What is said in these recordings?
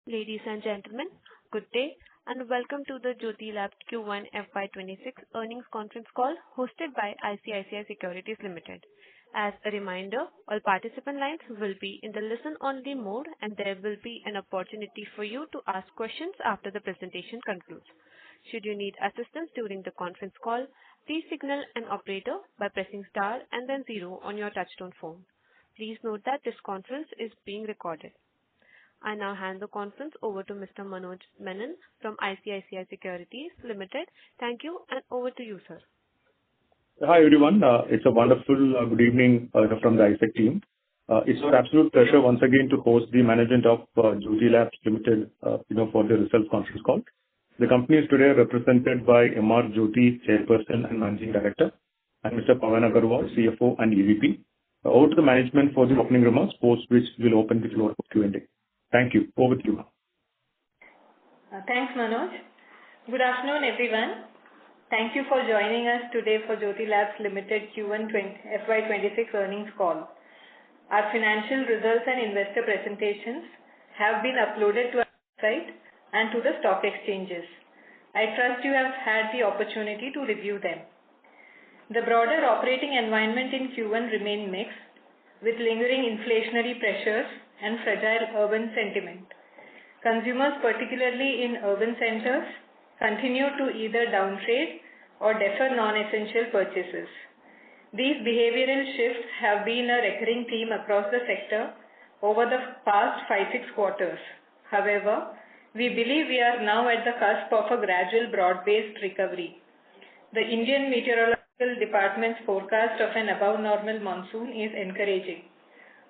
Ladies and gentlemen, good day, and welcome to the Jyothy Labs Q1 FY26 earnings conference call hosted by ICICI Securities Limited. As a reminder, all participant lines will be in the listen-only mode, and there will be an opportunity for you to ask questions after the presentation concludes. Should you need assistance during the conference call, please signal an operator by pressing star and then zero on your touchtone phone. Please note that this conference is being recorded. I now hand the conference over to Mr. Manoj Menon from ICICI Securities Limited. Thank you, and over to you, sir. Hi, everyone. It's a wonderful good evening from the ISEC team. It's our absolute pleasure once again to host the management of Jyothy Labs Limited, for the results conference call. The company is today represented by M.R. Jyothy, Chairperson and Managing Director, and Mr. Pawan Agarwal, CFO and EVP. Over to the management for the opening remarks, post which we'll open the floor for Q&A. Thank you. Over to you. Thanks, Manoj. Good afternoon, everyone. Thank you for joining us today for Jyothy Labs Limited Q1 FY26 earnings call. Our financial results and investor presentations have been uploaded to our website and to the stock exchanges. I trust you have had the opportunity to review them. The broader operating environment in Q1 remained mixed, with lingering inflationary pressures and fragile urban sentiment. Consumers, particularly in urban centers, continue to either downtrade or defer non-essential purchases. These behavioral shifts have been a recurring theme across the sector over the past 5-6 quarters. However, we believe we are now at the cusp of a gradual broad-based recovery. The Indian Meteorological Department's forecast of an above-normal monsoon is encouraging.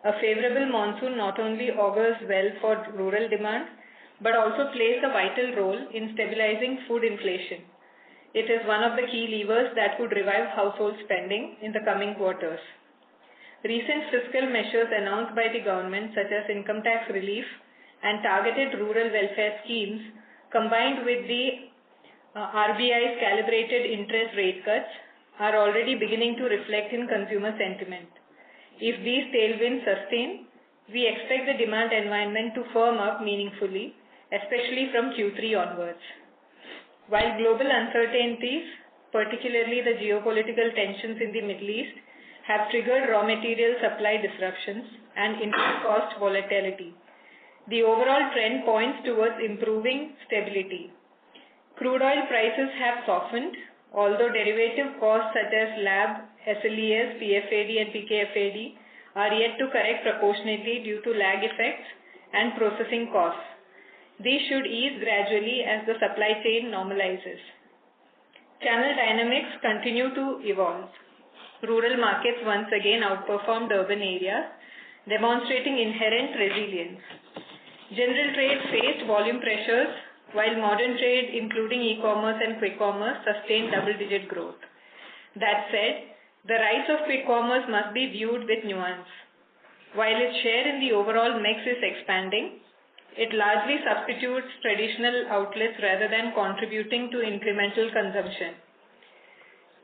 A favorable monsoon not only augurs well for rural demand, but also plays a vital role in stabilizing food inflation. It is one of the key levers that could revive household spending in the coming quarters. Recent fiscal measures announced by the government, such as income tax relief and targeted rural welfare schemes, combined with the RBI's calibrated interest rate cuts, are already beginning to reflect in consumer sentiment. If these tailwinds sustain, we expect the demand environment to firm up meaningfully, especially from Q3 onwards. While global uncertainties, particularly the geopolitical tensions in the Middle East, have triggered raw material supply disruptions and input cost volatility, the overall trend points towards improving stability. Crude oil prices have softened, although derivative costs such as LAB, SLES, PFAD and PKFAD are yet to correct proportionately due to lag effects and processing costs. These should ease gradually as the supply chain normalizes. Channel dynamics continue to evolve. Rural markets once again outperformed urban areas, demonstrating inherent resilience. General trade faced volume pressures, while modern trade, including e-commerce and quick commerce, sustained double-digit growth. That said, the rise of quick commerce must be viewed with nuance. While its share in the overall mix is expanding, it largely substitutes traditional outlets rather than contributing to incremental consumption.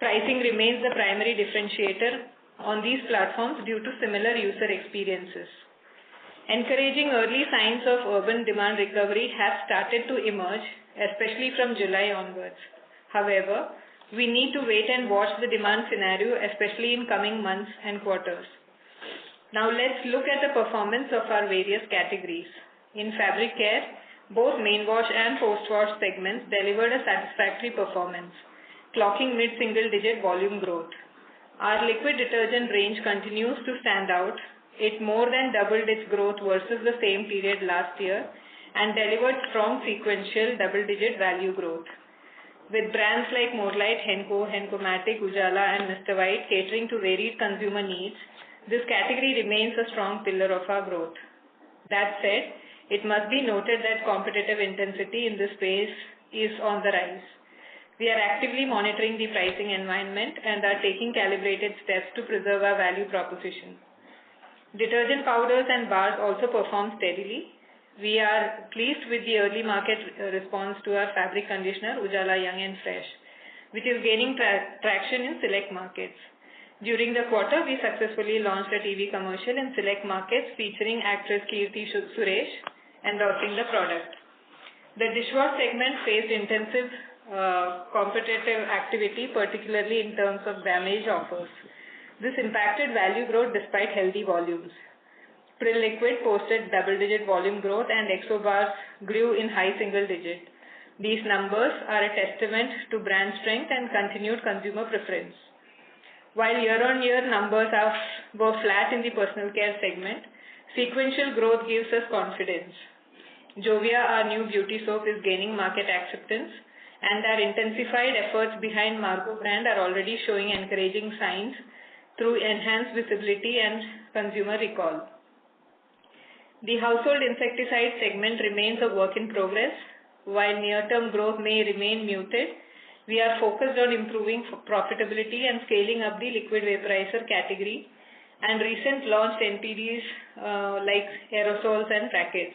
Pricing remains the primary differentiator on these platforms due to similar user experiences. Encouraging early signs of urban demand recovery have started to emerge, especially from July onwards. However, we need to wait and watch the demand scenario, especially in coming months and quarters. Now let's look at the performance of our various categories. In fabric care, both main wash and post-wash segments delivered a satisfactory performance, clocking mid-single-digit volume growth. Our liquid detergent range continues to stand out. It more than doubled its growth versus the same period last year and delivered strong sequential double-digit value growth. With brands like More Light, Henko, Henkomatic, Ujala and Mr. White catering to varied consumer needs, this category remains a strong pillar of our growth. That said, it must be noted that competitive intensity in this space is on the rise. We are actively monitoring the pricing environment and are taking calibrated steps to preserve our value proposition. Detergent powders and bars also perform steadily. We are pleased with the early market response to our fabric conditioner, Ujala Young and Fresh, which is gaining traction in select markets. During the quarter, we successfully launched a TV commercial in select markets featuring actress Kirti Suresh endorsing the product. The dishwash segment faced intensive competitive activity, particularly in terms of grammage offers. This impacted value growth despite healthy volumes. Prill Liquid posted double-digit volume growth and Exo Bars grew in high single digit. These numbers are a testament to brand strength and continued consumer preference. While year-on-year numbers were flat in the personal care segment, sequential growth gives us confidence. Jovia, our new beauty soap, is gaining market acceptance, and our intensified efforts behind Margo brand are already showing encouraging signs through enhanced visibility and consumer recall. The household insecticide segment remains a work in progress. While near-term growth may remain muted, we are focused on improving profitability and scaling up the liquid vaporizer category and recent launched NPDs like aerosols and rackets.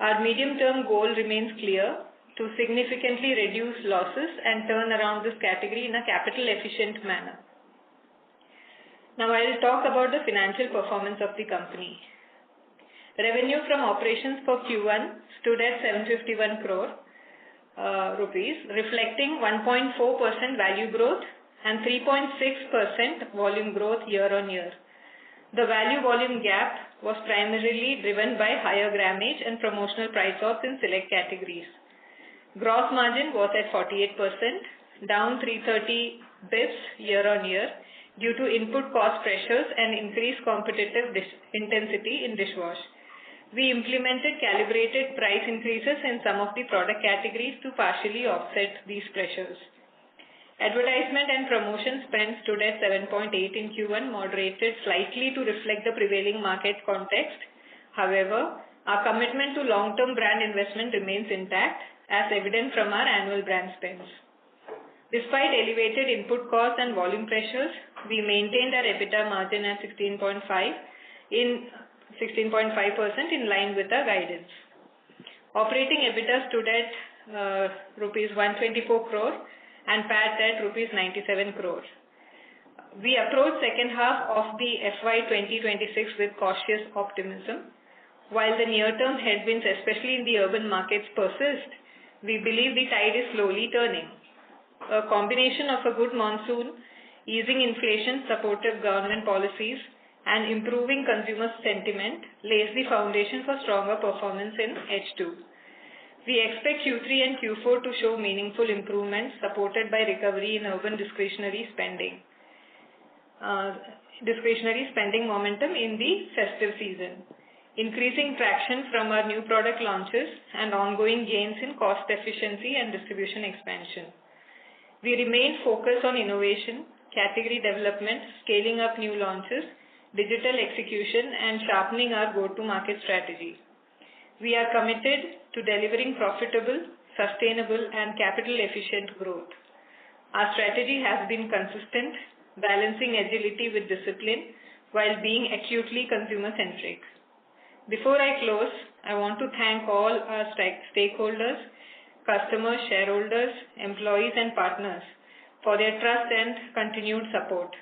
Our medium-term goal remains clear: to significantly reduce losses and turn around this category in a capital-efficient manner. Now I will talk about the financial performance of the company. Revenue from operations for Q1 stood at 751 crore rupees, reflecting 1.4% value growth and 3.6% volume growth year-on-year. The value-volume gap was primarily driven by higher grammage and promotional price offs in select categories. Gross margin was at 48%, down 330 bps year-on-year due to input cost pressures and increased competitive intensity in dishwash. We implemented calibrated price increases in some of the product categories to partially offset these pressures. Advertisement and promotion spend stood at 7.8 in Q1, moderated slightly to reflect the prevailing market context. However, our commitment to long-term brand investment remains intact, as evident from our annual brand spends. Despite elevated input costs and volume pressures, we maintained our EBITDA margin at 16.5% in line with our guidance. Operating EBITDA stood at rupees 124 crore and PAT at rupees 97 crore. We approach second half of the FY 2026 with cautious optimism. While the near-term headwinds, especially in the urban markets, persist, we believe the tide is slowly turning. A combination of a good monsoon, easing inflation, supportive government policies, and improving consumer sentiment lays the foundation for stronger performance in H2. We expect Q3 and Q4 to show meaningful improvements supported by recovery in urban discretionary spending momentum in the festive season, increasing traction from our new product launches, and ongoing gains in cost efficiency and distribution expansion. We remain focused on innovation, category development, scaling up new launches, digital execution, and sharpening our go-to-market strategy. We are committed to delivering profitable, sustainable, and capital-efficient growth. Our strategy has been consistent, balancing agility with discipline while being acutely consumer-centric. Before I close, I want to thank all our stakeholders, customers, shareholders, employees, and partners for their trust and continued support.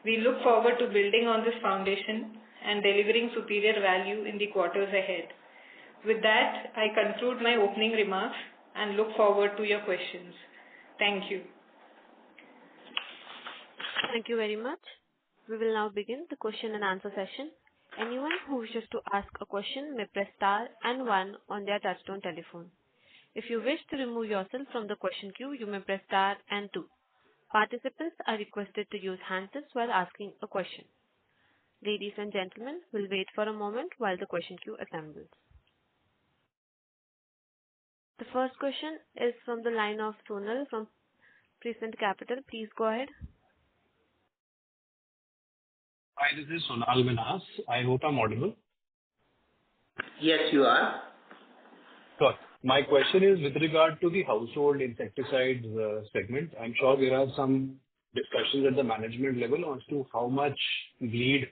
We look forward to building on this foundation and delivering superior value in the quarters ahead. With that, I conclude my opening remarks and look forward to your questions. Thank you. Thank you very much. We will now begin the question and answer session. Anyone who wishes to ask a question may press star and 1 on their touchtone telephone. If you wish to remove yourself from the question queue, you may press star and 2. Participants are requested to use handsets while asking a question. Ladies and gentlemen, we'll wait for a moment while the question queue assembles. The first question is from the line of Sonal from Prescient Capital. Please go ahead. Hi, this is Sonal Minhas. I hope I'm audible. Yes, you are. Sure. My question is with regard to the household insecticides segment. I'm sure there are some discussions at the management level as to how much bleed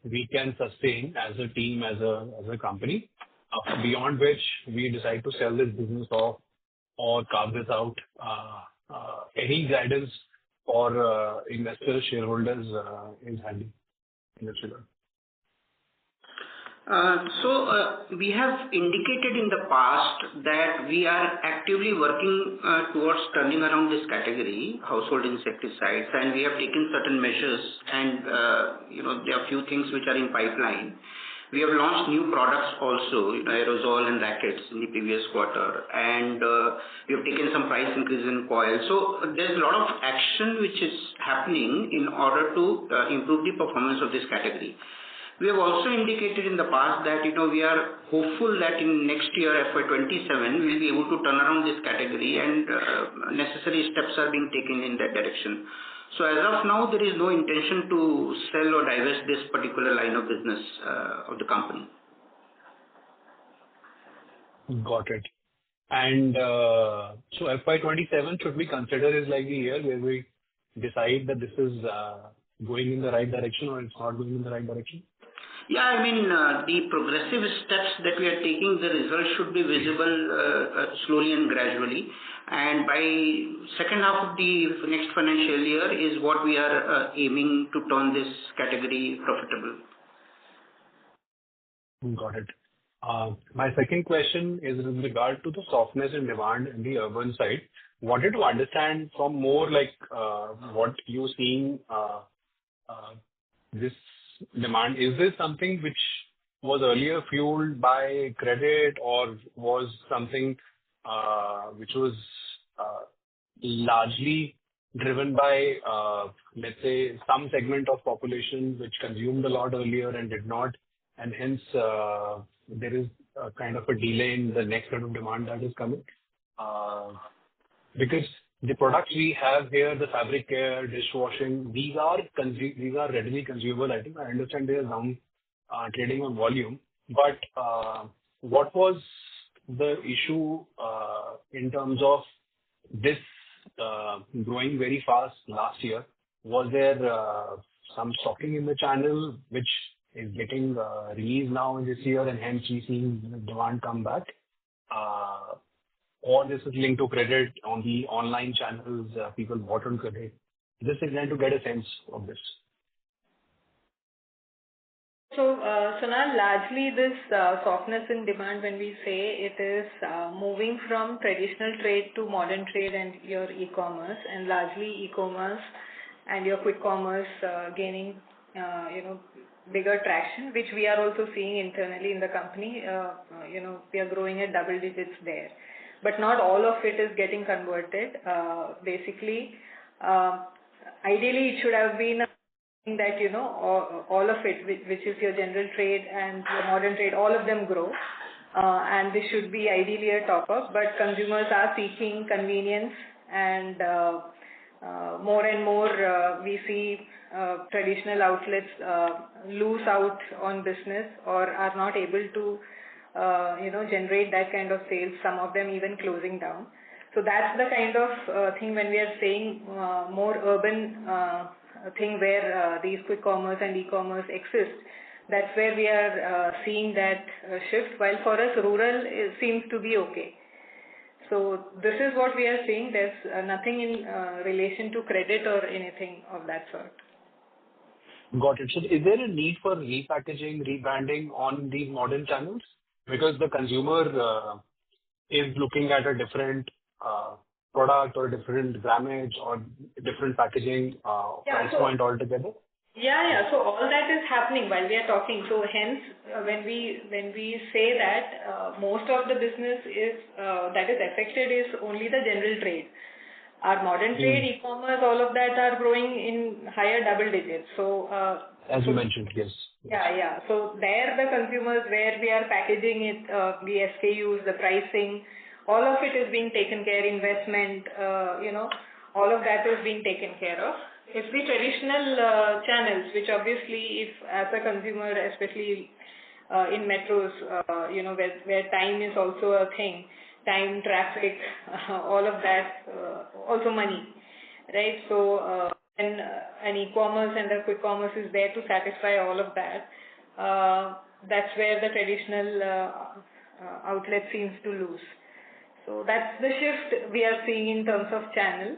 we can sustain as a team, as a company, beyond which we decide to sell this business off or carve this out. Any guidance for investors, shareholders is handy in this regard. We have indicated in the past that we are actively working towards turning around this category, household insecticides, and we have taken certain measures, and there are few things which are in pipeline. We have launched new products also, aerosol and rackets in the previous quarter, and we have taken some price increase in coil. So there's a lot of action which is happening in order to improve the performance of this category. We have also indicated in the past that we are hopeful that in next year FY27 we will be able to turn around this category, and necessary steps are being taken in that direction. So as of now, there is no intention to sell or divest this particular line of business of the company. Got it. And so FY27 should we consider is like the year where we decide that this is going in the right direction or it's not going in the right direction? Yeah, I mean, the progressive steps that we are taking, the results should be visible slowly and gradually. And by second half of the next financial year is what we are aiming to turn this category profitable. Got it. My second question is in regard to the softness in demand in the urban side. Wanted to understand from more like what you're seeing this demand. Is this something which was earlier fueled by credit or was something which was largely driven by, let's say, some segment of population which consumed a lot earlier and did not, and hence there is a kind of a delay in the next set of demand that is coming? Because the products we have here, the fabric care, dishwashing, these are readily consumable. I think I understand they are down trading on volume. But what was the issue in terms of this growing very fast last year? Was there some stocking in the channel which is getting released now in this year and hence we seeing demand come back? Or this is linked to credit on the online channels, people bought on credit. Just trying to get a sense of this. So now largely this softness in demand, when we say it is moving from traditional trade to modern trade and your e-commerce, and largely e-commerce and your quick commerce gaining bigger traction, which we are also seeing internally in the company. We are growing at double digits there. But not all of it is getting converted. Basically, ideally it should have been that all of it, which is your general trade and your modern trade, all of them grow, and this should be ideally a top up. But consumers are seeking convenience, and more and more we see traditional outlets lose out on business or are not able to generate that kind of sales, some of them even closing down. So that's the kind of thing when we are saying more urban thing where these quick commerce and e-commerce exist. That's where we are seeing that shift, while for us rural seems to be okay. So this is what we are seeing. There's nothing in relation to credit or anything of that sort. Got it. So is there a need for repackaging, rebranding on these modern channels? Because the consumer is looking at a different product or different grammage or different packaging price point altogether? Yeah. So all that is happening while we are talking. So hence, when we say that most of the business is that is affected is only the general trade. Our modern trade, e-commerce, all of that are growing in higher double digits. So as you mentioned, yes. Yeah. So there the consumers, where we are packaging it, the SKUs, the pricing, all of it is being taken care, investment, all of that is being taken care of. It's the traditional channels, which obviously if as a consumer, especially in metros, where time is also a thing, time, traffic, all of that, also money, right? So and an e-commerce and a quick commerce is there to satisfy all of that. That's where the traditional outlet seems to lose. So that's the shift we are seeing in terms of channel,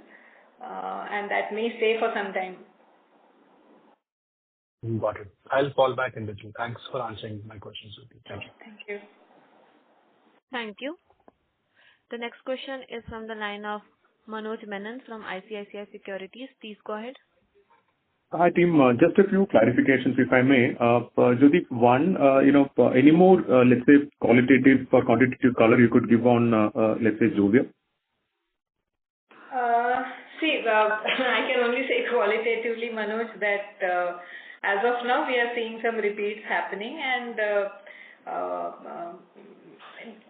and that may stay for some time. Got it. I'll fall back in the queue. Thanks for answering my questions, Jyothy. Thank you. Thank you. Thank you. The next question is from the line of Manoj Menon from ICICI Securities. Please go ahead. Hi, team. Just a few clarifications, if I may. Jyothy, one, any more, let's say, qualitative or quantitative color you could give on, let's say, Jovia? I can only say qualitatively, Manoj, that as of now we are seeing some repeats happening, and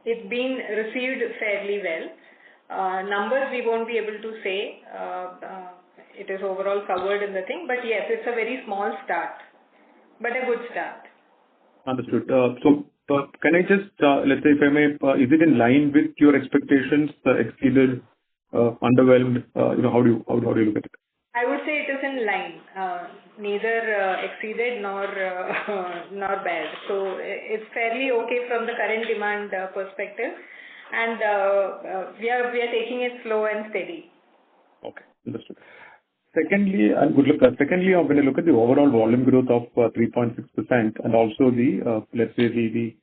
it's been received fairly well. Numbers we won't be able to say. It is overall covered in the thing, but yes, it's a very small start, but a good start. Understood. Can I just, let's say, if I may, is it in line with your expectations, exceeded, underwhelmed? How do you look at it? I would say it is in line, neither exceeded nor bad. So it's fairly okay from the current demand perspective, and we are taking it slow and steady. Okay, understood. Secondly, when I look at the overall volume growth of 3.6% and also the, let's say, the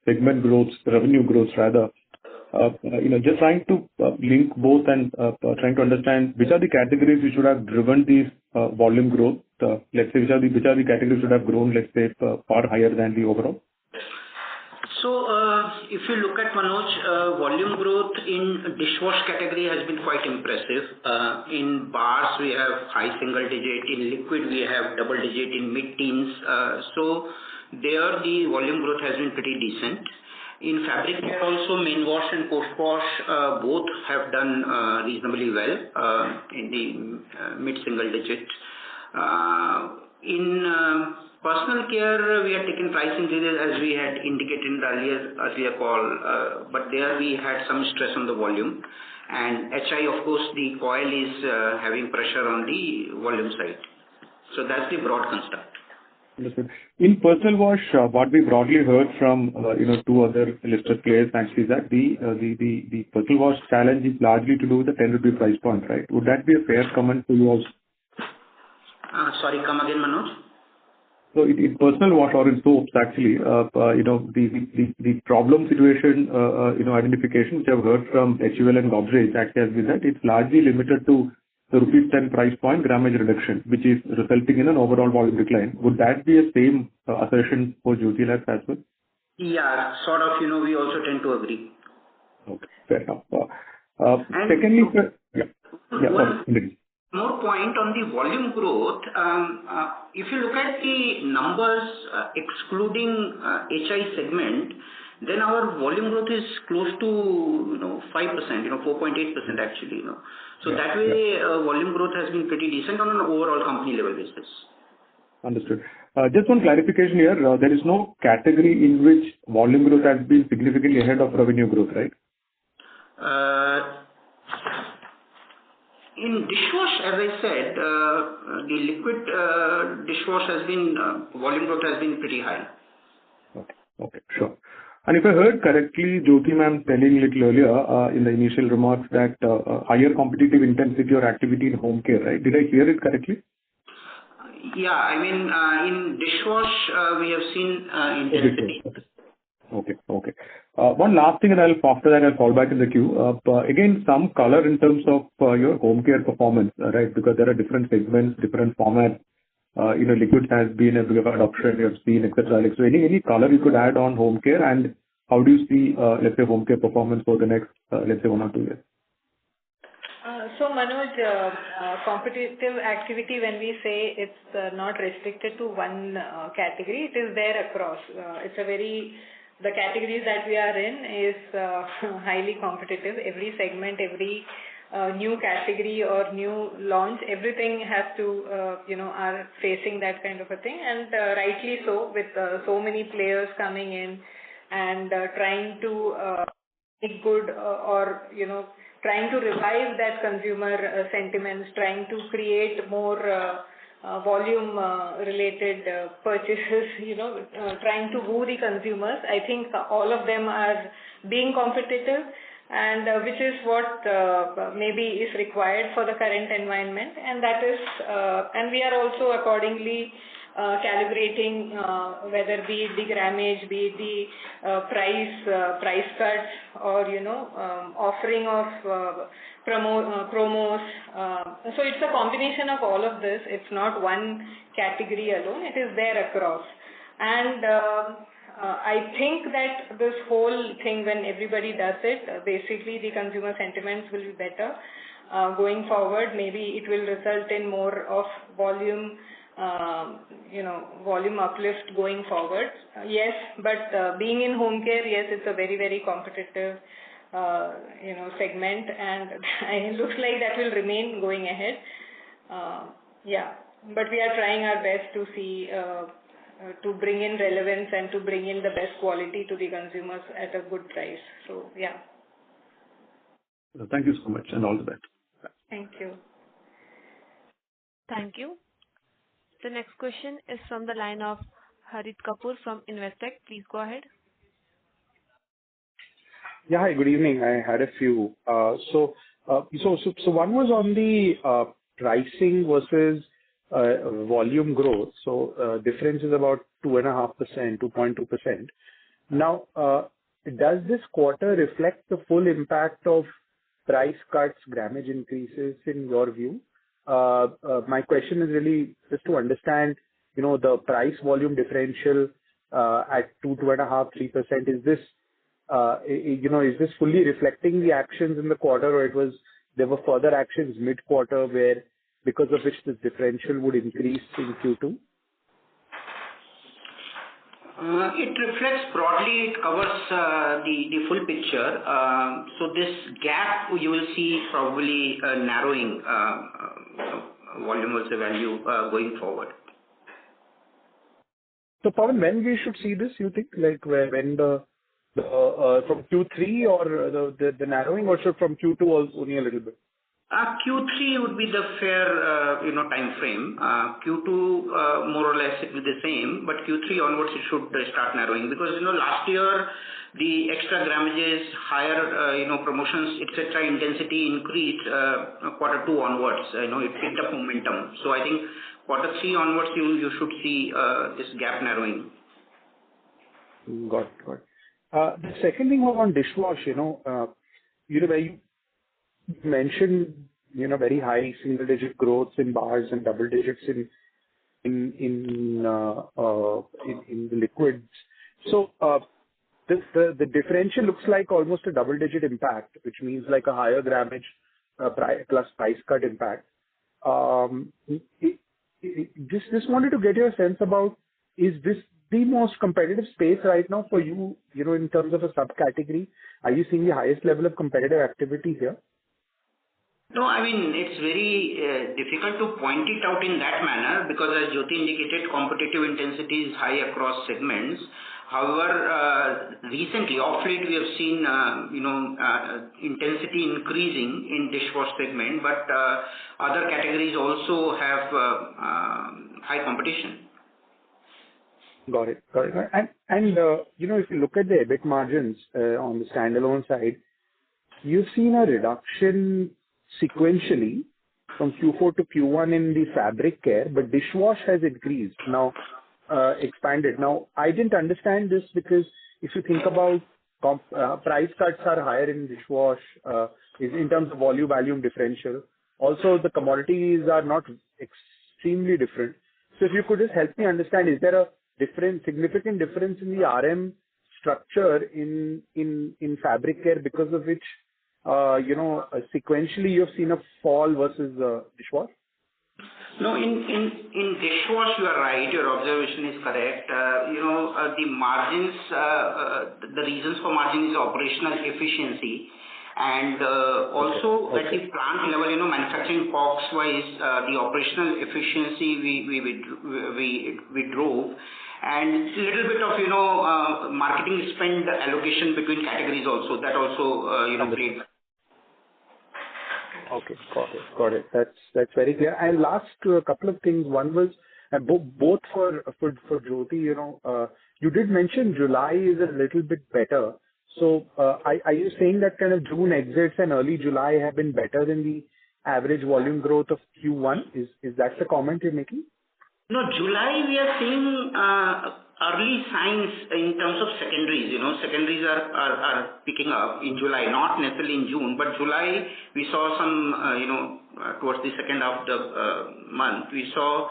segment growth, revenue growth rather, just trying to link both and trying to understand which are the categories which would have driven these volume growth. Let's say, which are the categories would have grown, let's say, far higher than the overall? So, if you look at Manoj, volume growth in dishwash category has been quite impressive. In bars, we have high single digit. In liquid, we have double digit. In mid-teens. So, there the volume growth has been pretty decent. In fabric care also, main wash and post wash both have done reasonably well in the mid-single digit. In personal care, we had taken price increases as we had indicated in the earlier call, but there we had some stress on the volume. And HI, of course, the coil is having pressure on the volume side. So that's the broad construct. Understood. In personal wash, what we broadly heard from two other listed players actually is that the personal wash challenge is largely to do with the 10 rupee price point, right? Would that be a fair comment to you also? Sorry, come again, Manoj. So in personal wash or in soaps, actually, the problem situation, identification, which I've heard from HUL and Godrej, actually has been that it's largely limited to the rupees 10 price point grammage reduction, which is resulting in an overall volume decline. Would that be a same assertion for Jyothy Labs as well? Yeah, sort of, we also tend to agree. Okay, fair enough. Secondly, more point on the volume growth. If you look at the numbers excluding HI segment, then our volume growth is close to 5%, 4.8% actually. So that way volume growth has been pretty decent on an overall company level basis. Understood. Just one clarification here. There is no category in which volume growth has been significantly ahead of revenue growth, right? In dishwash, as I said, the liquid dishwash has been, volume growth has been pretty high. Okay, sure. And if I heard correctly, Jyothy ma'am telling a little earlier in the initial remarks that higher competitive intensity or activity in home care, right? Did I hear it correctly? Yeah, I mean, in dishwash, we have seen intensity. Okay. One last thing, and after that I'll fall back in the queue. Again, some color in terms of your home care performance, right? Because there are different segments, different formats. Liquid has been a big adoption, you have seen, etc. So any color you could add on home care, and how do you see, let's say, home care performance for the next, let's say, 1 or 2 years? So Manoj, competitive activity, when we say it's not restricted to one category, it is there across. The categories that we are in is highly competitive. Every segment, every new category or new launch, everything has to, are facing that kind of a thing, and rightly so, with so many players coming in and trying to make good or, trying to revive that consumer sentiments, trying to create more volume related purchases, trying to woo the consumers. I think all of them are being competitive, and which is what maybe is required for the current environment, and that is and we are also accordingly calibrating whether be it the grammage, be it the price cuts, or offering of promos. So it's a combination of all of this. It's not one category alone. It is there across. And I think that this whole thing, when everybody does it, basically the consumer sentiments will be better going forward. Maybe it will result in more of volume, volume uplift going forward. Yes, but being in home care, yes, it's a very, very competitive, segment, and it looks like that will remain going ahead. Yeah, but we are trying our best to see. To bring in relevance and to bring in the best quality to the consumers at a good price. So, yeah. Thank you so much and all the best. Thank you. Thank you. The next question is from the line of Harit Kapoor from Investec. Please go ahead. Yeah, hi, good evening. I had a few. So one was on the pricing versus volume growth. So difference is about 2.5%, 2.2%. Now, does this quarter reflect the full impact of price cuts, grammage increases in your view? My question is really just to understand, the price volume differential at 2.5%, 3%. Is this, is this fully reflecting the actions in the quarter, or there were further actions mid-quarter where because of which this differential would increase in Q2? It reflects broadly, it covers the full picture. So this gap you will see probably narrowing volume versus value going forward. So Pawan, when we should see this, you think, like when the from Q3 or the narrowing, or should from Q2 also only a little bit? Q3 would be the fair, time frame. Q2, more or less, it will be the same, but Q3 onwards it should start narrowing because, last year the extra grammages, higher, promotions, etc. intensity increased quarter 2 onwards. It picked up momentum. So I think quarter 3 onwards you should see this gap narrowing. Got it. The second thing was on dishwash. Where you mentioned, very high single-digit growth in bars and double digits in the liquids. So the differential looks like almost a double-digit impact, which means like a higher grammage plus price cut impact. Just wanted to get your sense about, is this the most competitive space right now for you, in terms of a subcategory? Are you seeing the highest level of competitive activity here? No, I mean, it's very difficult to point it out in that manner because as Jyothy indicated, competitive intensity is high across segments. However, recently, of late, we have seen, intensity increasing in dishwash segment, but other categories also have high competition. Got it. And if you look at the EBIT margins on the standalone side, you've seen a reduction sequentially from Q4 to Q1 in the fabric care, but dishwash has increased now, expanded. Now, I didn't understand this because if you think about price cuts are higher in dishwash in terms of volume differential. Also, the commodities are not extremely different. So if you could just help me understand, is there a significant difference in the RM structure in fabric care because of which sequentially you've seen a fall versus dishwash? No, in dishwash you are right. Your observation is correct. The margins, the reasons for margin is operational efficiency, and also at the plant level, manufacturing costs wise, the operational efficiency we drove, and a little bit of marketing spend allocation between categories also. That also played. Okay, got it. That's very clear. And last couple of things. One was both for Jyothy. You did mention July is a little bit better. So are you saying that kind of June exits and early July have been better than the average volume growth of Q1? Is that the comment you're making? No, July we are seeing early signs in terms of secondaries. Secondaries are picking up in July, not necessarily in June, but July we saw some, towards the second half of the month, we saw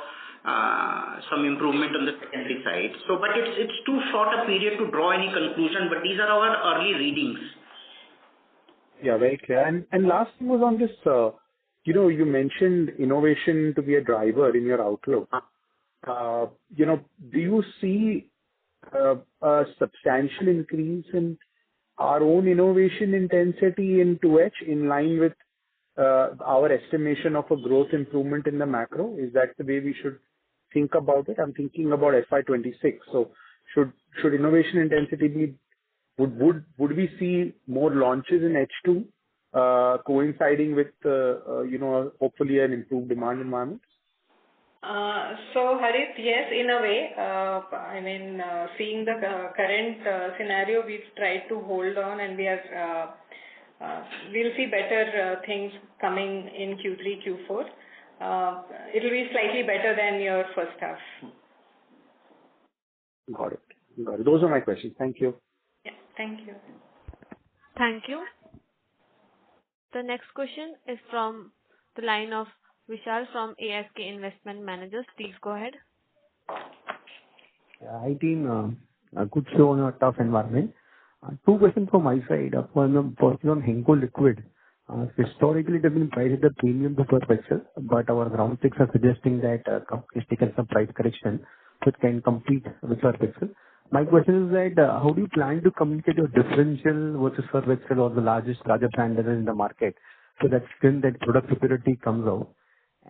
some improvement on the secondary side. So, but it's too short a period to draw any conclusion, but these are our early readings. Yeah, very clear. And last thing was on this, you mentioned innovation to be a driver in your outlook. Do you see a substantial increase in our own innovation intensity in 2H in line with our estimation of a growth improvement in the macro? Is that the way we should think about it? I'm thinking about FY26. So should innovation intensity be, would we see more launches in H2 coinciding with, hopefully an improved demand environment? So Harit, yes, in a way. Seeing the current scenario, we've tried to hold on, and we'll see better things coming in Q3, Q4. It'll be slightly better than your first half. Got it. Those are my questions. Thank you. Yeah, thank you. Thank you. The next question is from the line of Vishal from ASK Investment Managers. Please go ahead. Hi team, a good show on a tough environment. Two questions from my side. First on Henko Liquid. Historically, it has been priced at a premium to per pixel, but our ground checks are suggesting that companies taken some price correction which can compete with per pixel. My question is that how do you plan to communicate your differential versus per pixel or the larger brand that is in the market so that still that product superiority comes out?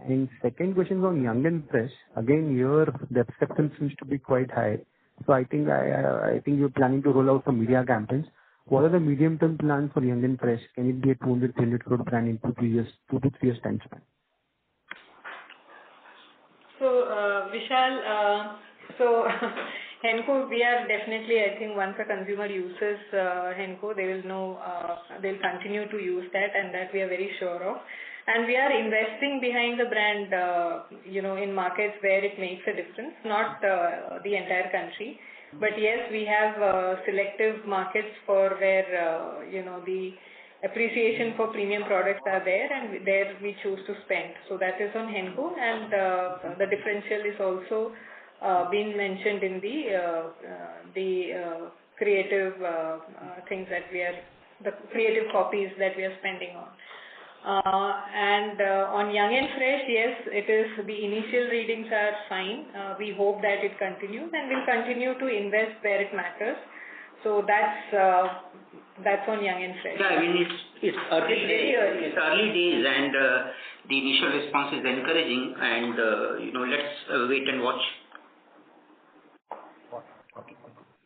And second question is on Young and Fresh. Again, here the acceptance seems to be quite high. So I think you're planning to roll out some media campaigns. What are the medium-term plans for Young and Fresh? Can it be a 200-300 crore brand in 2 to 3 years time span? So Vishal, Henko, we are definitely, I think once a consumer uses Henko, they will know, they'll continue to use that, and that we are very sure of. And we are investing behind the brand, in markets where it makes a difference, not the entire country. But yes, we have selective markets for where, the appreciation for premium products are there, and there we choose to spend. So that is on Henko, and the differential is also being mentioned in the creative things that the creative copies that we are spending on. And on Young and Fresh, yes, it is, the initial readings are fine. We hope that it continues, and we'll continue to invest where it matters. So that's on Young and Fresh. Yeah, it's early days. It's early days, and the initial response is encouraging, and let's wait and watch.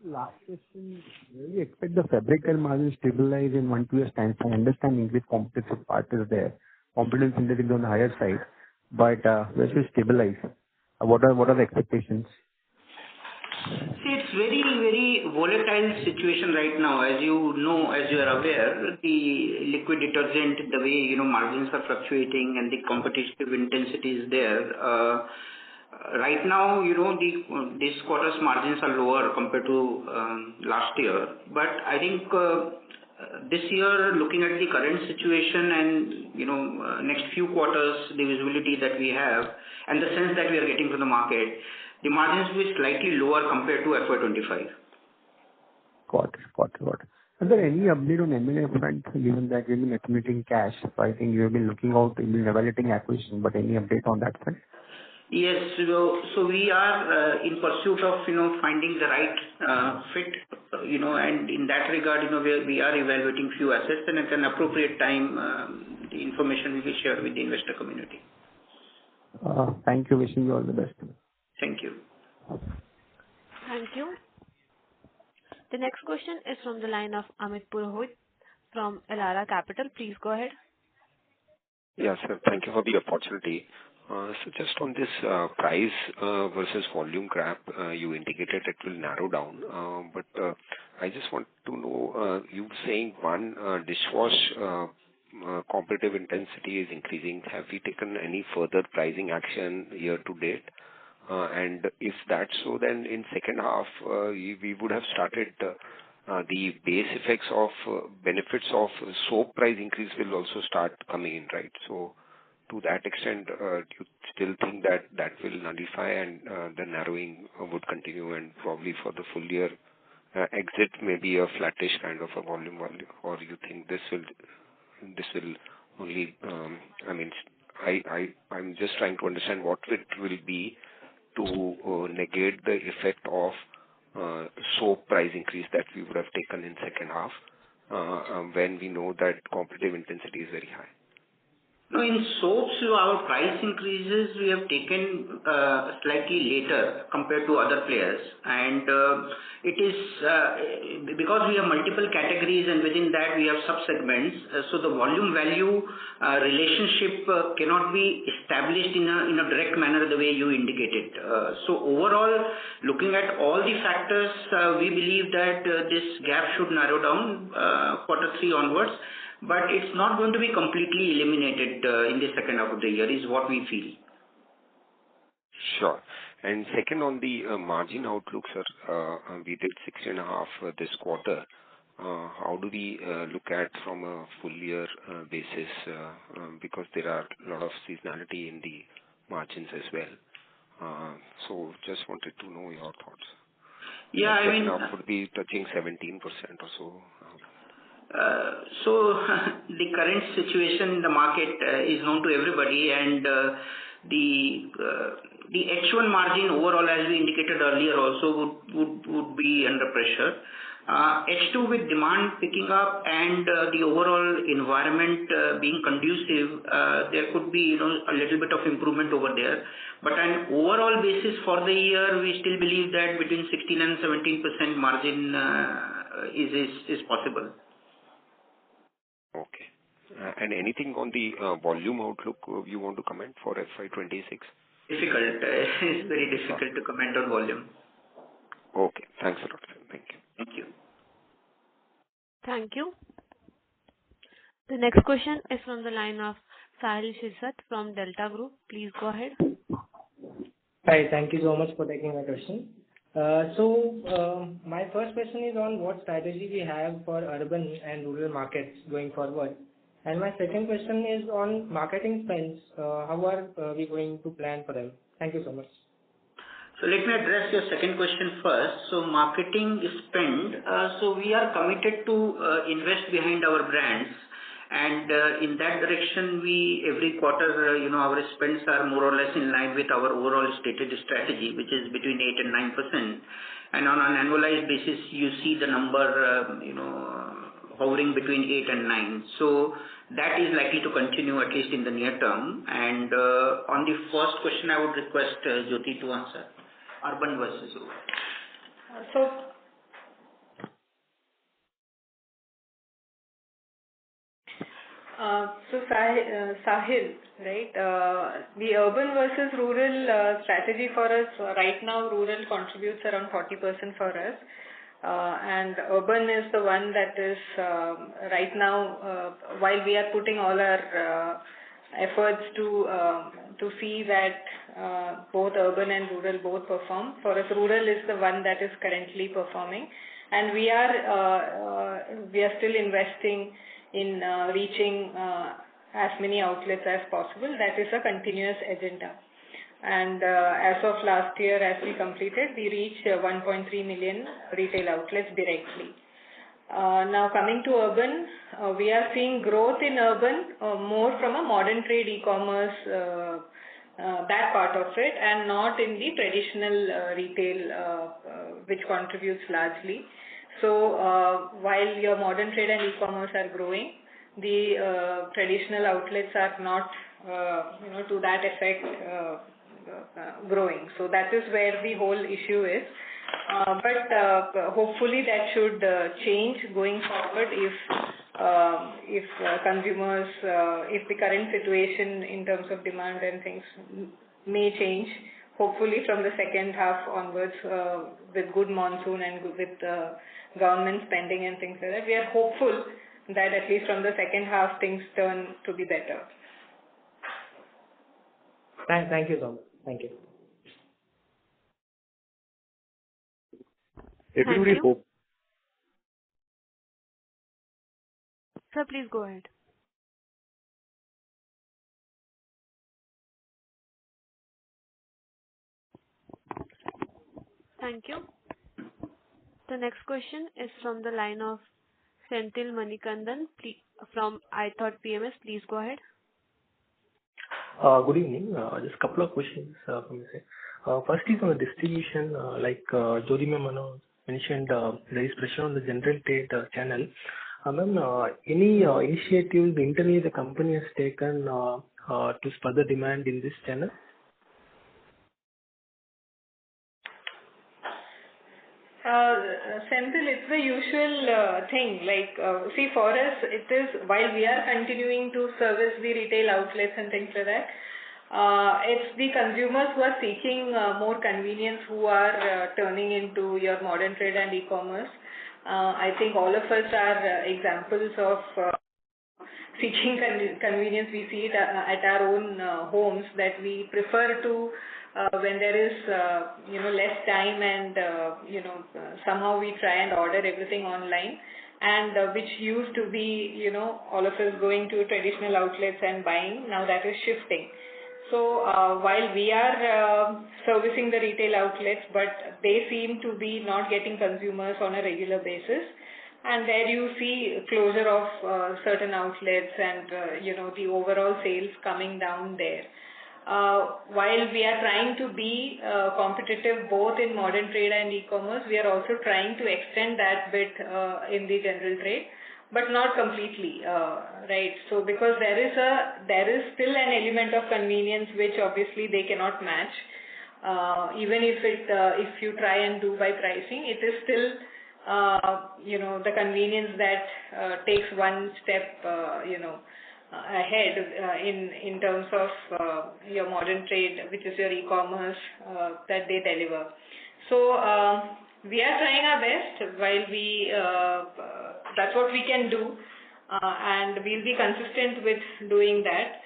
Last question. Do you expect the fabric care margin stabilize in 1-2 years time? I understand English competitive part is there. Confidence index is on the higher side, but where should it stabilize? What are the expectations? See, it's very, very volatile situation right now. As you know, as you are aware, the liquid detergent, the way, margins are fluctuating and the competitive intensity is there. Right now, this quarter's margins are lower compared to last year. But I think this year, looking at the current situation and, next few quarters, the visibility that we have and the sense that we are getting from the market, the margins will be slightly lower compared to FY25. Got it. Is there any update on M&A front, given that you've been accumulating cash? So I think you have been looking out, you've been evaluating acquisition, but any update on that front? Yes, so we are in pursuit of finding the right fit, and in that regard, we are evaluating few assets, and at an appropriate time, the information will be shared with the investor community. Thank you. Wishing you all the best. Thank you. Thank you. The next question is from the line of Amit Purohit from Elara Capital. Please go ahead. Yes, sir. Thank you for the opportunity. So just on this price versus volume gap, you indicated it will narrow down. But I just want to know, you saying one, dishwash competitive intensity is increasing. Have we taken any further pricing action year to date? And if that's so, then in second half, we would have started the base effects of benefits of soap price increase will also start coming in, right? So to that extent, do you still think that that will nullify and the narrowing would continue, and probably for the full year exit maybe a flattish kind of a volume, or you think this will only, I'm just trying to understand what it will be to negate the effect of soap price increase that we would have taken in second half when we know that competitive intensity is very high. No, in soaps, our price increases we have taken slightly later compared to other players, and it is because we have multiple categories and within that we have sub-segments, so the volume value relationship cannot be established in a direct manner the way you indicated. So overall, looking at all the factors, we believe that this gap should narrow down quarter 3 onwards. But it's not going to be completely eliminated in the second half of the year is what we feel. Sure. And second, on the margin outlook, sir, we did 16.5 this quarter. How do we look at from a full year basis? Because there are a lot of seasonality in the margins as well. So just wanted to know your thoughts. Yeah, I mean, now would be touching 17% or so. So the current situation in the market is known to everybody, and the H1 margin overall, as we indicated earlier, also would be under pressure. H2 with demand picking up and the overall environment being conducive, there could be a little bit of improvement over there. But on overall basis for the year, we still believe that between 16 and 17% margin is possible. Okay. And anything on the volume outlook you want to comment for FY26? Difficult. It's very difficult to comment on volume. Okay. Thanks a lot, sir. Thank you. Thank you. Thank you. The next question is from the line of Sahil Shirsat from Delta Group. Please go ahead. Hi. Thank you so much for taking my question. My first question is on what strategy we have for urban and rural markets going forward. And my second question is on marketing spends. How are we going to plan for them? Thank you so much. So let me address your second question first. So marketing spend. So we are committed to invest behind our brands. And in that direction, every quarter, our spends are more or less in line with our overall stated strategy, which is between 8 and 9%. And on an annualized basis, you see the number, hovering between 8 and 9. So that is likely to continue at least in the near term. And on the first question, I would request Jyothy to answer. Urban versus rural. Sahil, right? The urban versus rural strategy for us right now, rural contributes around 40% for us, and urban is the one that is right now. While we are putting all our efforts to see that both urban and rural both perform. For us, rural is the one that is currently performing, and we are still investing in reaching as many outlets as possible. That is a continuous agenda. And as of last year, as we completed, we reached 1.3 million retail outlets directly. Now coming to urban, we are seeing growth in urban more from a modern trade e-commerce, that part of it, and not in the traditional retail, which contributes largely. So while your modern trade and e-commerce are growing, the traditional outlets are not, to that effect, growing. So that is where the whole issue is. But hopefully that should change going forward if consumers, if the current situation in terms of demand and things may change. Hopefully from the second half onwards, with good monsoon and with government spending and things like that, we are hopeful that at least from the second half things turn to be better. Thank you so much. Thank you. Thank Everybody you. hope. Sir, please go ahead. Thank you. The next question is from the line of Senthil Manikandan from iThought PMS. Please go ahead. Good evening. Just a couple of questions from my side. First is on the distribution, like Jyothy ma'am mentioned, there is pressure on the general trade channel. Ma'am, any initiatives internally the company has taken to spur the demand in this channel? Senthil, it's the usual thing. Like, see, for us, it is while we are continuing to service the retail outlets and things like that, it's the consumers who are seeking more convenience who are turning into your modern trade and e-commerce. I think all of us are examples of seeking convenience. We see it at our own homes that we prefer to when there is less time and somehow we try and order everything online, and which used to be all of us going to traditional outlets and buying. Now that is shifting. So while we are servicing the retail outlets, but they seem to be not getting consumers on a regular basis, and there you see closure of certain outlets and the overall sales coming down there. While we are trying to be competitive both in modern trade and e-commerce, we are also trying to extend that bit in the general trade, but not completely, right? So because there is still an element of convenience which obviously they cannot match. Even if you try and do by pricing, it is still the convenience that takes one step ahead in terms of your modern trade, which is your e-commerce that they deliver. So we are trying our best while that's what we can do, and we'll be consistent with doing that.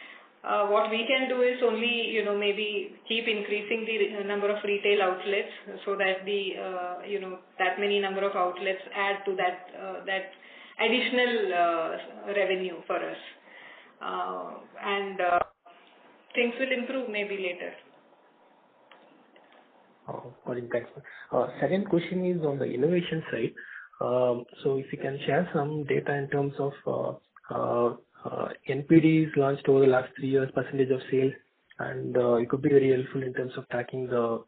What we can do is only, maybe keep increasing the number of retail outlets so that that many number of outlets add to that additional revenue for us. And things will improve maybe later. Got it. Thanks. Second question is on the innovation side. So if you can share some data in terms of NPDs launched over the last 3 years, percentage of sales, and it could be very helpful in terms of tracking the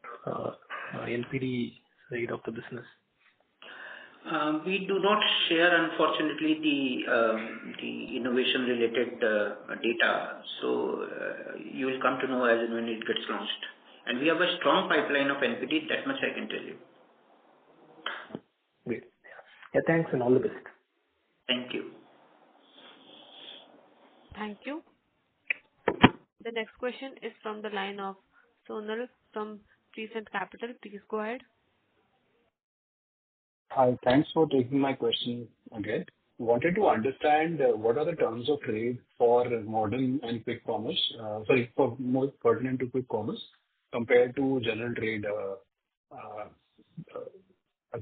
NPD side of the business. We do not share, unfortunately, the innovation-related data. So you will come to know as and when it gets launched. And we have a strong pipeline of NPD. That much I can tell you. Great. Yeah. Thanks and all the best. Thank you. Thank you. The next question is from the line of Sonal from Prescient Capital. Please go ahead. Hi. Thanks for taking my question again. Wanted to understand what are the terms of trade for modern and quick commerce, for more pertinent to quick commerce compared to general trade. Are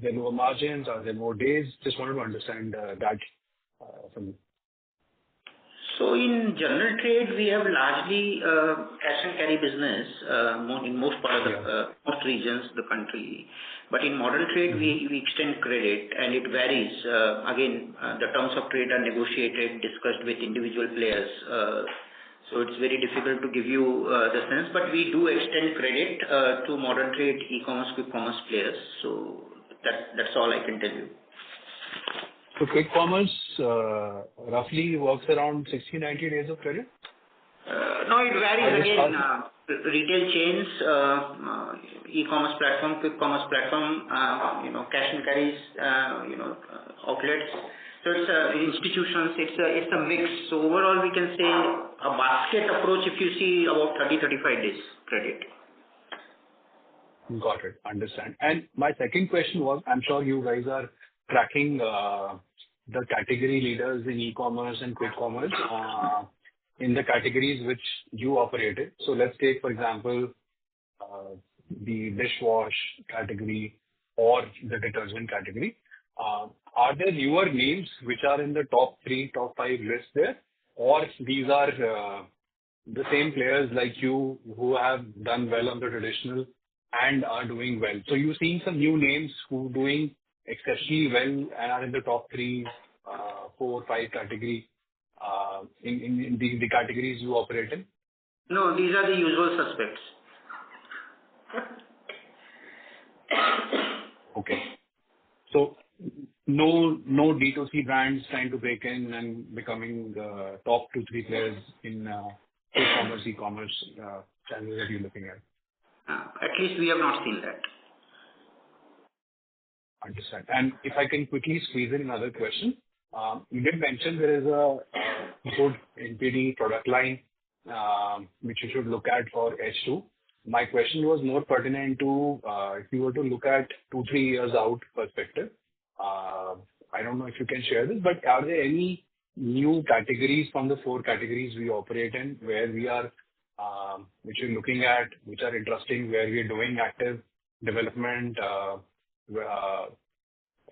there lower margins? Are there more days? Just wanted to understand that from you. So in general trade, we have largely cash and carry business in most part of most regions of the country. But in modern trade, we extend credit, and it varies. Again, the terms of trade are negotiated, discussed with individual players. So it's very difficult to give you the sense, but we do extend credit to modern trade, e-commerce, quick commerce players. So that's all I can tell you. So quick commerce roughly works around 60-90 days of credit? No, it varies again. Retail chains, e-commerce platform, quick commerce platform, cash and carries, outlets. So it's institutions. It's a mix. So overall, we can say a basket approach. If you see about 30-35 days credit. Got it. Understand. And my second question was, I'm sure you guys are tracking the category leaders in e-commerce and quick commerce in the categories which you operated. So let's take, for example, the dishwash category. or the detergent category. Are there newer names which are in the top 3, top 5 list there? Or these are the same players like you who have done well on the traditional and are doing well? So you're seeing some new names who are doing exceptionally well and are in the top 3, 4, 5 category in the categories you operate in? No, these are the usual suspects. Okay. So no D2C brands trying to break in and becoming the top 2, 3 players in e-commerce channels that you're looking at? At least we have not seen that. Understand. And if I can quickly squeeze in another question. You did mention there is a good NPD product line which you should look at for H2. My question was more pertinent to if you were to look at 2, 3 years out perspective. I don't know if you can share this, but are there any new categories from the 4 categories we operate in where we are, which you're looking at, which are interesting, where we are doing active development,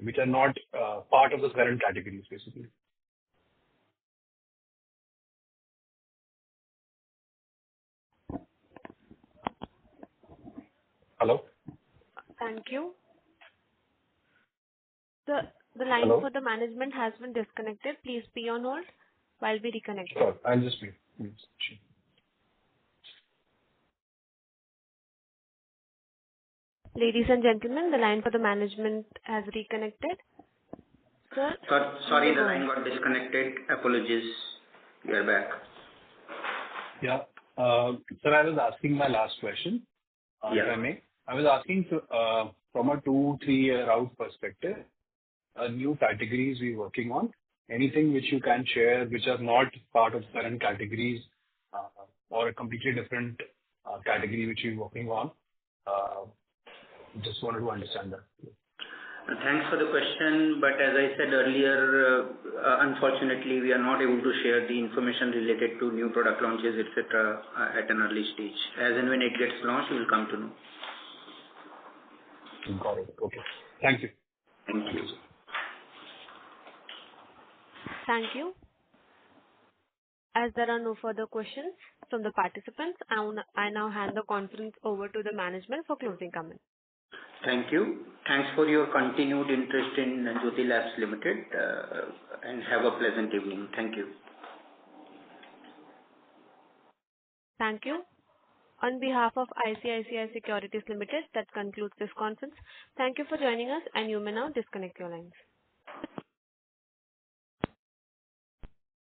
which are not part of the current categories, basically? Hello? Thank you. The line Hello? for the management has been disconnected. Please be on hold while we reconnect. Sure. I'll just be. Sure. Ladies and gentlemen, the line for the management has reconnected. Sir? Sorry, the line got disconnected. Apologies. We are back. Yeah. Sir, I was asking my last question, if I may. I was asking from a 2, 3 year out perspective, new categories we're working on, anything which you can share which are not part of current categories or a completely different category which you're working on. Just wanted to understand that. Thanks for the question, but as I said earlier, unfortunately, we are not able to share the information related to new product launches, etc., at an early stage. As and when it gets launched, you will come to know. Got it. Okay. Thank you. Thank you. Thank you. As there are no further questions from the participants, I now hand the conference over to the management for closing comments. Thank you. Thanks for your continued interest in Jyothy Labs Limited, and have a pleasant evening. Thank you. Thank you. On behalf of ICICI Securities Limited, that concludes this conference. Thank you for joining us, and you may now disconnect your lines.